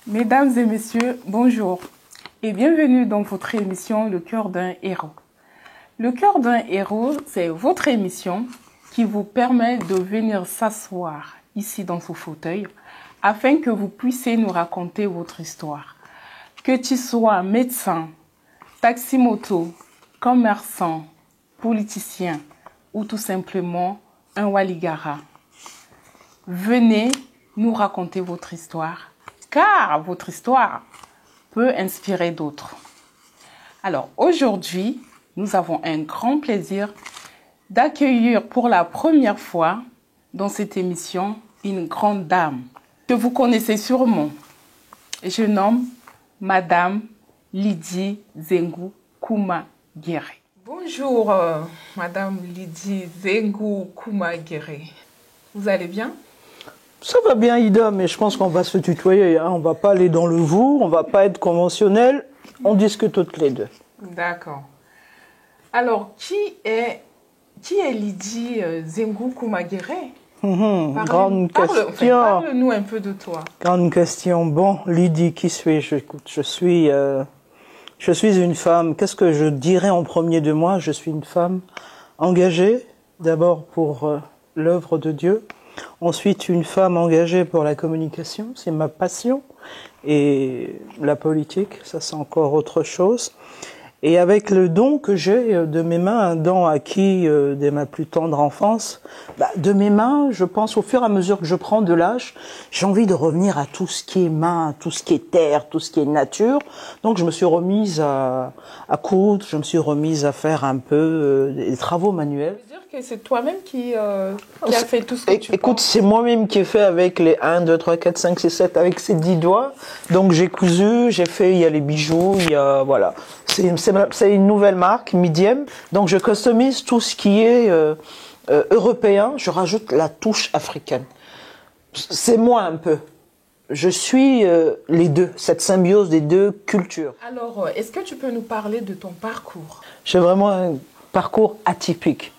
Mesdames et messieurs, bonjour et bienvenue dans votre émission Le cœur d'un héros. Le cœur d'un héros, c'est votre émission qui vous permet de venir s'asseoir ici dans ce fauteuil afin que vous puissiez nous raconter votre histoire. Que tu sois médecin, taxi-moto, commerçant, politicien ou tout simplement un waligara. Venez nous raconter votre histoire. Car votre histoire peut inspirer d'autres. Alors aujourd'hui, nous avons un grand plaisir d'accueillir pour la première fois dans cette émission une grande dame que vous connaissez sûrement. Je nomme Madame Lydie Zengou Kouma-Guéré. Bonjour Madame Lydie Zengou Kouma-Guéré. Vous allez bien ? Ça va bien, Ida, mais je pense qu'on va se tutoyer. Hein. On va pas aller dans le vous, on va pas être conventionnel. On discute toutes les deux. D'accord. Alors, qui est Lydie Zengou Kouma-Guéré? Grande question. Parle-nous un peu de toi. Grande question. Bon, Lydie, qui suis-je? Écoute, je suis une femme. Qu'est-ce que je dirais en premier de moi? Je suis une femme engagée, d'abord pour l'œuvre de Dieu. Ensuite, une femme engagée pour la communication, c'est ma passion. Et la politique, ça c'est encore autre chose. Et avec le don que j'ai de mes mains, un don acquis dès ma plus tendre enfance, de mes mains, je pense au fur et à mesure que je prends de l'âge, j'ai envie de revenir à tout ce qui est main, tout ce qui est terre, tout ce qui est nature. Donc je me suis remise à coudre, je me suis remise à faire un peu des travaux manuels. Ça veut dire que c'est toi-même qui a fait tout ce que tu Écoute, c'est moi-même qui ai fait avec les 1, 2, 3, 4, 5, 6, 7, avec ces 10 doigts. Donc j'ai cousu, j'ai fait, il y a les bijoux, il y a, voilà. C'est une nouvelle marque, Medium. Donc je customise tout ce qui est européen, je rajoute la touche africaine. C'est moi un peu. Je suis les deux, cette symbiose des deux cultures. Alors, est-ce que tu peux nous parler de ton parcours? J'ai vraiment un parcours atypique.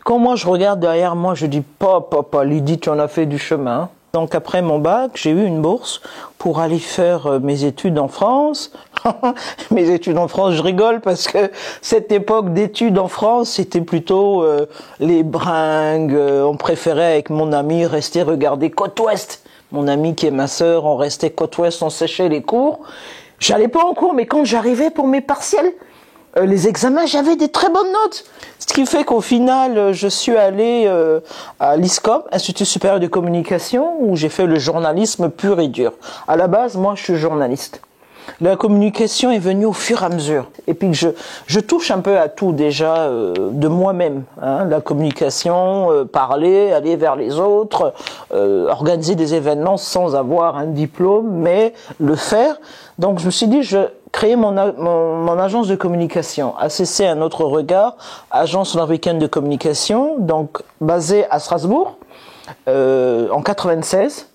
Quand moi je regarde derrière moi, je dis papa, Lydie, tu en as fait du chemin. Donc après mon bac, j'ai eu une bourse pour aller faire mes études en France. Mes études en France, je rigole parce que cette époque d'études en France, c'était plutôt les bringues. On préférait avec mon ami rester regarder Côte Ouest. Mon ami qui est ma sœur, on restait Côte Ouest, on séchait les cours. J'allais pas en cours, mais quand j'arrivais pour mes partiels, les examens, j'avais des très bonnes notes. Ce qui fait qu'au final, je suis allé à l'ISCOM, Institut supérieur de communication, où j'ai fait le journalisme pur et dur. À la base, moi, je suis journaliste. La communication est venue au fur et à mesure. Et puis je touche un peu à tout déjà de moi-même. Hein, la communication, parler, aller vers les autres, organiser des événements sans avoir un diplôme, mais le faire. Donc je me suis dit, je créer mon agence de communication, ACC Un Autre Regard, agence nord-africaine de communication, donc basée à Strasbourg, en 96.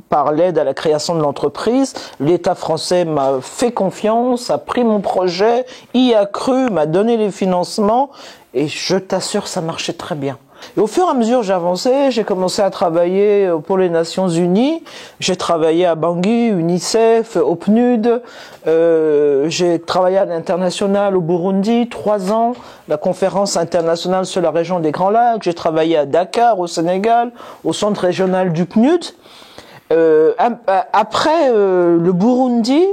Par l'aide à la création de l'entreprise, l'État français m'a fait confiance, a pris mon projet, y a cru, m'a donné les financements et je t'assure, ça marchait très bien. Et au fur et à mesure j'avançais, j'ai commencé à travailler pour les Nations Unies, j'ai travaillé à Bangui, UNICEF, au PNUD, j'ai travaillé à l'international au Burundi, 3 ans, la conférence internationale sur la région des Grands Lacs, j'ai travaillé à Dakar, au Sénégal, au centre régional du PNUD. Après le Burundi,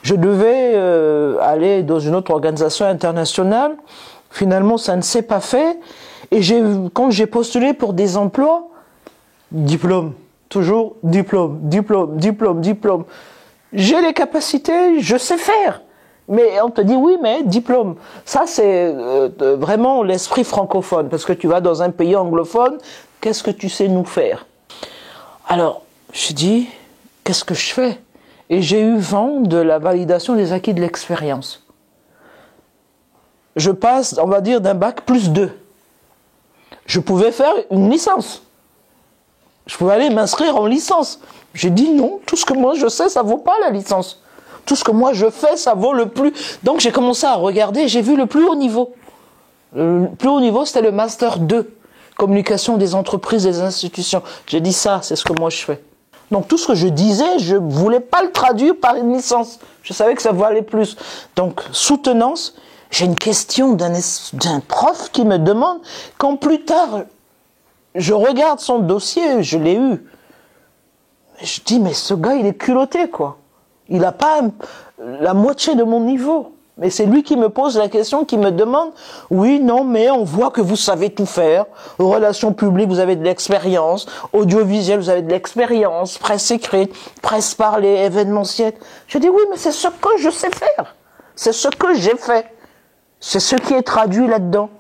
je devais aller dans une autre organisation internationale. Finalement, ça ne s'est pas fait. Et quand j'ai postulé pour des emplois, diplôme, toujours diplôme, diplôme, diplôme, diplôme. J'ai les capacités, je sais faire. Mais on te dit oui, mais diplôme. Ça, c'est vraiment l'esprit francophone. Parce que tu vas dans un pays anglophone, qu'est-ce que tu sais nous faire? Alors, je dis, qu'est-ce que je fais? Et j'ai eu vent de la validation des acquis de l'expérience. Je passe, on va dire, d'un bac +2. Je pouvais faire une licence. Je pouvais aller m'inscrire en licence. J'ai dit non, tout ce que moi je sais, ça vaut pas la licence. Tout ce que moi je fais, ça vaut le plus. Donc j'ai commencé à regarder, j'ai vu le plus haut niveau. Le plus haut niveau, c'était le Master 2, communication des entreprises et des institutions. J'ai dit ça, c'est ce que moi je fais. Donc tout ce que je disais, je ne voulais pas le traduire par une licence. Je savais que ça valait plus. Donc soutenance, j'ai une question d'un prof qui me demande, quand plus tard, je regarde son dossier, je l'ai eu. Je dis, mais ce gars, il est culotté, quoi. Il n'a pas la moitié de mon niveau. Mais c'est lui qui me pose la question, qui me demande, oui, non, mais on voit que vous savez tout faire. Aux relations publiques, vous avez de l'expérience. Audiovisuel, vous avez de l'expérience. Presse écrite, presse parlée, événementielle. Je dis, oui, mais c'est ce que je sais faire. C'est ce que j'ai fait. C'est ce qui est traduit là-dedans.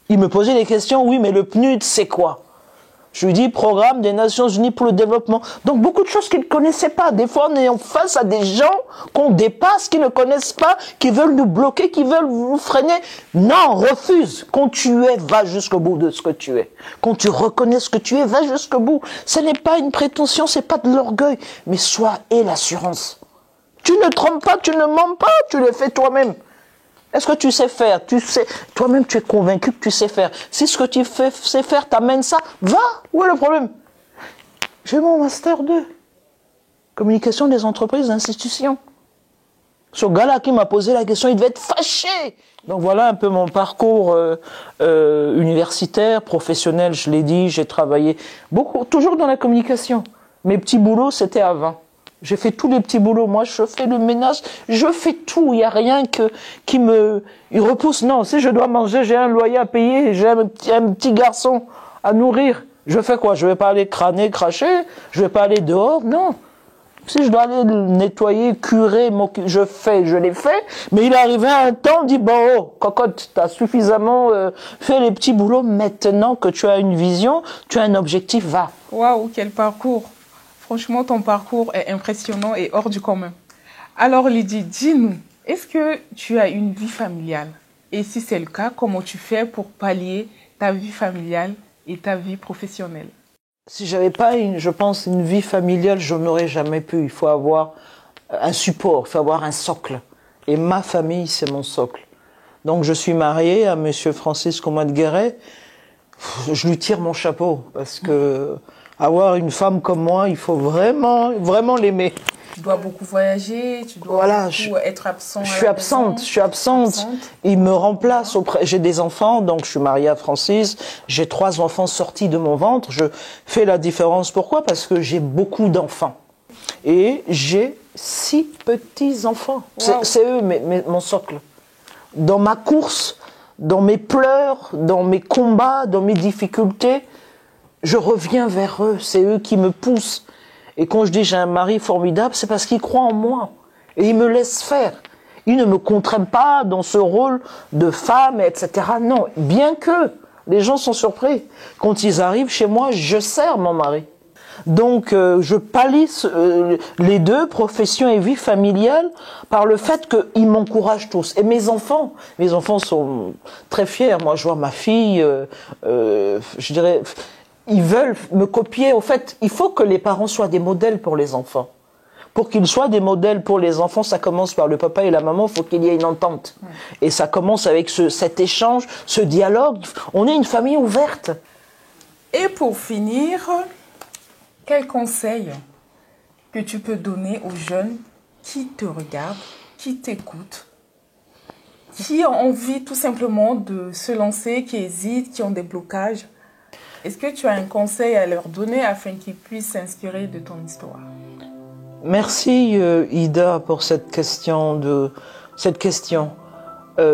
Il me posait des questions, oui, mais le PNUD, c'est quoi? Je lui dis, Programme des Nations Unies pour le développement. Donc beaucoup de choses qu'il ne connaissait pas. Des fois, on est en face à des gens qu'on dépasse, qui ne connaissent pas, qui veulent nous bloquer, qui veulent nous freiner. Non, refuse. Quand tu es, va jusqu'au bout de ce que tu es. Quand tu reconnais ce que tu es, va jusqu'au bout. Ce n'est pas une prétention, ce n'est pas de l'orgueil, mais sois et l'assurance. Tu ne trompes pas, tu ne mens pas, tu le fais toi-même. Est-ce que tu sais faire? Tu sais, toi-même, tu es convaincu que tu sais faire. Si ce que tu sais faire t'amène ça, va. Où est le problème? J'ai mon Master 2. Communication des entreprises et institutions. Ce gars-là qui m'a posé la question, il devait être fâché. Donc voilà un peu mon parcours universitaire, professionnel, je l'ai dit, j'ai travaillé beaucoup, toujours dans la communication. Mes petits boulots, c'était avant. J'ai fait tous les petits boulots. Moi, je fais le ménage, je fais tout. Il n'y a rien qui me repousse. Non, si je dois manger, j'ai un loyer à payer, j'ai un petit garçon à nourrir. Je fais quoi? Je vais pas aller crâner, cracher. Je vais pas aller dehors. Non. Si je dois aller nettoyer, curer, je l'ai fait. Mais il est arrivé un temps, on dit, bon, oh, cocotte, tu as suffisamment fait les petits boulots. Maintenant que tu as une vision, tu as un objectif, va. Waouh, quel parcours! Franchement, ton parcours est impressionnant et hors du commun. Alors Lydie, dis-nous, est-ce que tu as une vie familiale? Et si c'est le cas, comment tu fais pour pallier ta vie familiale et ta vie professionnelle? Si j'avais pas, je pense, une vie familiale, je n'aurais jamais pu. Il faut avoir un support, il faut avoir un socle. Et ma famille, c'est mon socle. Donc je suis mariée à monsieur Francis Coman-Guéret. Je lui tire mon chapeau parce que avoir une femme comme moi, il faut vraiment, vraiment l'aimer. Tu dois beaucoup voyager, tu dois beaucoup être absent. Je suis absente. Il me remplace j'ai des enfants, donc je suis mariée à Francis. J'ai 3 enfants sortis de mon ventre. Je fais la différence. Pourquoi? Parce que j'ai beaucoup d'enfants. Et j'ai 6 petits-enfants. Wow. C'est eux, mon socle. Dans ma course, dans mes pleurs, dans mes combats, dans mes difficultés, je reviens vers eux, c'est eux qui me poussent. Et quand je dis j'ai un mari formidable, c'est parce qu'il croit en moi. Et il me laisse faire. Il ne me contraint pas dans ce rôle de femme, etc. Non, bien que les gens sont surpris. Quand ils arrivent chez moi, je sers mon mari. Donc je pallie les deux, profession et vie familiale, par le fait qu'ils m'encouragent tous. Et mes enfants sont très fiers. Moi, je vois ma fille, je dirais... Ils veulent me copier. Au fait, il faut que les parents soient des modèles pour les enfants. Pour qu'ils soient des modèles pour les enfants, ça commence par le papa et la maman, il faut qu'il y ait une entente. Et ça commence avec cet échange, ce dialogue. On est une famille ouverte. Et pour finir, quel conseil que tu peux donner aux jeunes qui te regardent, qui t'écoutent, qui ont envie tout simplement de se lancer, qui hésitent, qui ont des blocages? Est-ce que tu as un conseil à leur donner afin qu'ils puissent s'inspirer de ton histoire? Merci Ida pour cette question. cette question.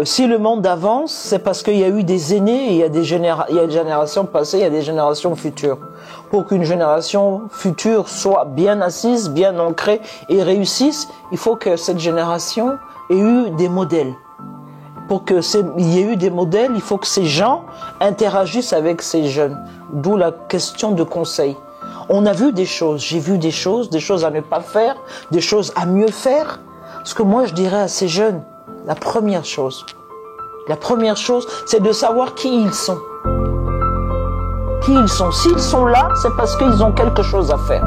Si le monde avance, c'est parce qu'il y a eu des aînés, et il y a des générations passées, il y a des générations futures. Pour qu'une génération future soit bien assise, bien ancrée et réussisse, il faut que cette génération ait eu des modèles. Pour qu'il y ait eu des modèles, il faut que ces gens interagissent avec ces jeunes. D'où la question de conseil. On a vu des choses, j'ai vu des choses à ne pas faire, des choses à mieux faire. Ce que moi je dirais à ces jeunes, la première chose, c'est de savoir qui ils sont. Qui ils sont. S'ils sont là, c'est parce qu'ils ont quelque chose à faire.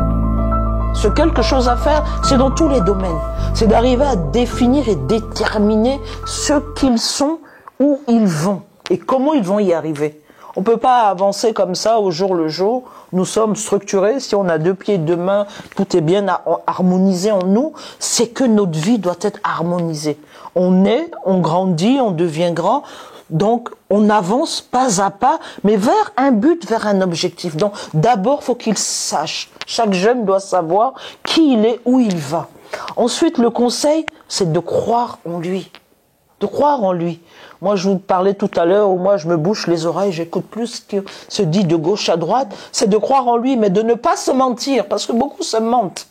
Ce quelque chose à faire, c'est dans tous les domaines. C'est d'arriver à définir et déterminer ce qu'ils sont, où ils vont et comment ils vont y arriver. On ne peut pas avancer comme ça au jour le jour. Nous sommes structurés. Si on a 2 pieds, 2 mains, tout est bien harmonisé en nous. C'est que notre vie doit être harmonisée. On naît, on grandit, on devient grand. Donc, on avance pas à pas, mais vers un but, vers un objectif. Donc, d'abord, faut qu'il sache. Chaque jeune doit savoir qui il est, où il va. Ensuite, le conseil, c'est de croire en lui. De croire en lui. Moi, je vous parlais tout à l'heure où moi, je me bouche les oreilles, j'écoute plus ce qui se dit de gauche à droite. C'est de croire en lui, mais de ne pas se mentir, parce que beaucoup se mentent.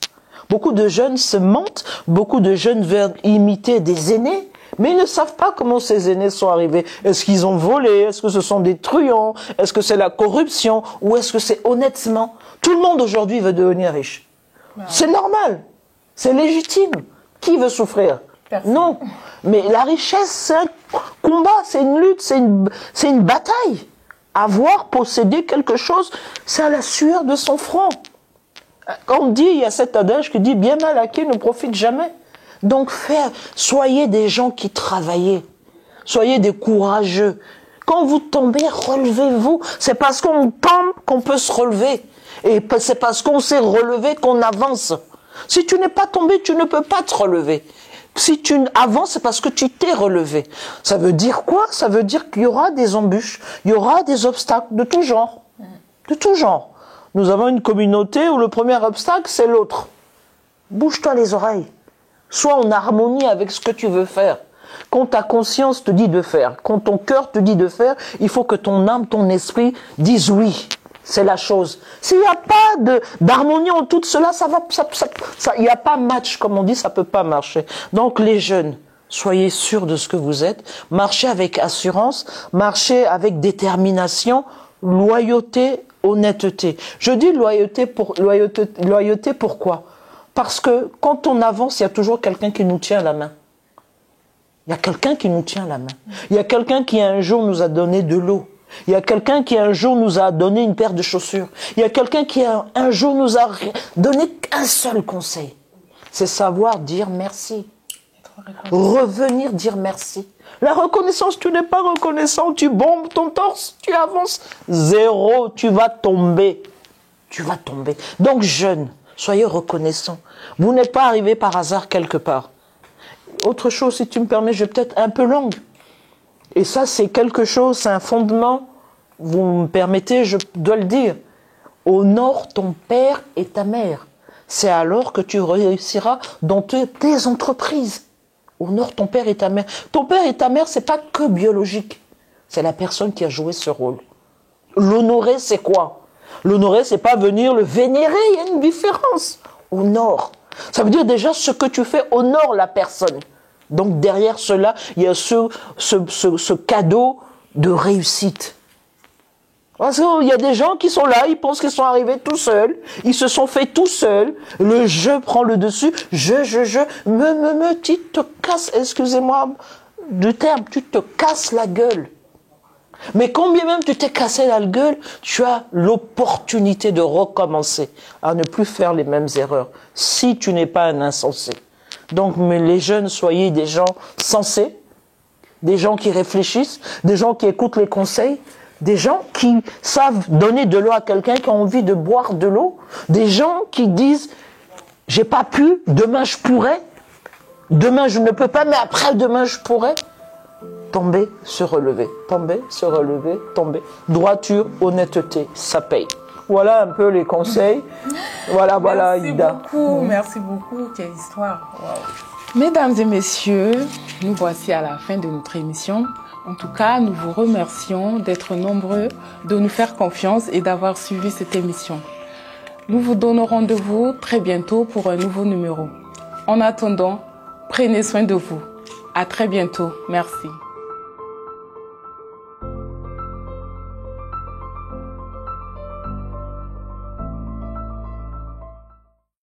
Beaucoup de jeunes se mentent, beaucoup de jeunes veulent imiter des aînés, mais ils ne savent pas comment ces aînés sont arrivés. Est-ce qu'ils ont volé? Est-ce que ce sont des truands? Est-ce que c'est la corruption? Ou est-ce que c'est honnêtement? Tout le monde aujourd'hui veut devenir riche. Ouais. C'est normal. C'est légitime. Qui veut souffrir? Personne. Non. Mais la richesse, c'est un combat, c'est une lutte, c'est une bataille. Avoir, posséder quelque chose, c'est à la sueur de son front. Quand on dit, il y a cet adage qui dit, bien mal acquis ne profite jamais. Donc soyez des gens qui travaillent. Soyez des courageux. Quand vous tombez, relevez-vous. C'est parce qu'on tombe qu'on peut se relever. Et c'est parce qu'on s'est relevé qu'on avance. Si tu n'es pas tombé, tu ne peux pas te relever. Si tu avances, c'est parce que tu t'es relevé. Ça veut dire quoi? Ça veut dire qu'il y aura des embûches, il y aura des obstacles de tout genre. De tout genre. Nous avons une communauté où le premier obstacle, c'est l'autre. Bouge-toi les oreilles. Sois en harmonie avec ce que tu veux faire. Quand ta conscience te dit de faire, quand ton cœur te dit de faire, il faut que ton âme, ton esprit disent oui. C'est la chose. S'il n'y a pas d'harmonie en tout cela, il n'y a pas match, comme on dit, ça peut pas marcher. Donc les jeunes, soyez sûrs de ce que vous êtes, marchez avec assurance, marchez avec détermination, loyauté, honnêteté. Je dis loyauté pourquoi? Parce que quand on avance, il y a toujours quelqu'un qui nous tient la main. Il y a quelqu'un qui nous tient la main. Il y a quelqu'un qui un jour nous a donné de l'eau. Il y a quelqu'un qui un jour nous a donné une paire de chaussures. Il y a quelqu'un qui un jour nous a donné qu'un seul conseil. C'est savoir dire merci. Revenir dire merci. La reconnaissance, tu n'es pas reconnaissant, tu bombes ton torse, tu avances. Zéro, tu vas tomber. Tu vas tomber. Donc jeunes, soyez reconnaissants. Vous n'êtes pas arrivés par hasard quelque part. Autre chose, si tu me permets, je vais peut-être un peu longue. Et ça, c'est quelque chose, c'est un fondement, vous me permettez, je dois le dire. Honore ton père et ta mère. C'est alors que tu réussiras dans tes entreprises. Honore ton père et ta mère. Ton père et ta mère, c'est pas que biologique. C'est la personne qui a joué ce rôle. L'honorer, c'est quoi? L'honorer, c'est pas venir le vénérer, il y a une différence. Honore. Ça veut dire déjà ce que tu fais, honore la personne. Donc derrière cela, il y a ce cadeau de réussite. Parce qu'il y a des gens qui sont là, ils pensent qu'ils sont arrivés tout seuls, ils se sont fait tout seuls, le je prend le dessus, tu te casses, excusez-moi du terme, tu te casses la gueule. Mais quand bien même tu t'es cassé la gueule, tu as l'opportunité de recommencer, à ne plus faire les mêmes erreurs, si tu n'es pas un insensé. Donc, mais les jeunes, soyez des gens sensés, des gens qui réfléchissent, des gens qui écoutent les conseils, des gens qui savent donner de l'eau à quelqu'un qui a envie de boire de l'eau, des gens qui disent « j'ai pas pu, demain je pourrais, demain je ne peux pas, mais après demain je pourrais ». Tomber, se relever, tomber, se relever, tomber. Droiture, honnêteté, ça paye. Voilà un peu les conseils. Voilà, Ida. Merci beaucoup, quelle histoire. Wow. Mesdames et messieurs, nous voici à la fin de notre émission. En tout cas, nous vous remercions d'être nombreux, de nous faire confiance et d'avoir suivi cette émission. Nous vous donnons rendez-vous très bientôt pour un nouveau numéro. En attendant, prenez soin de vous. À très bientôt. Merci.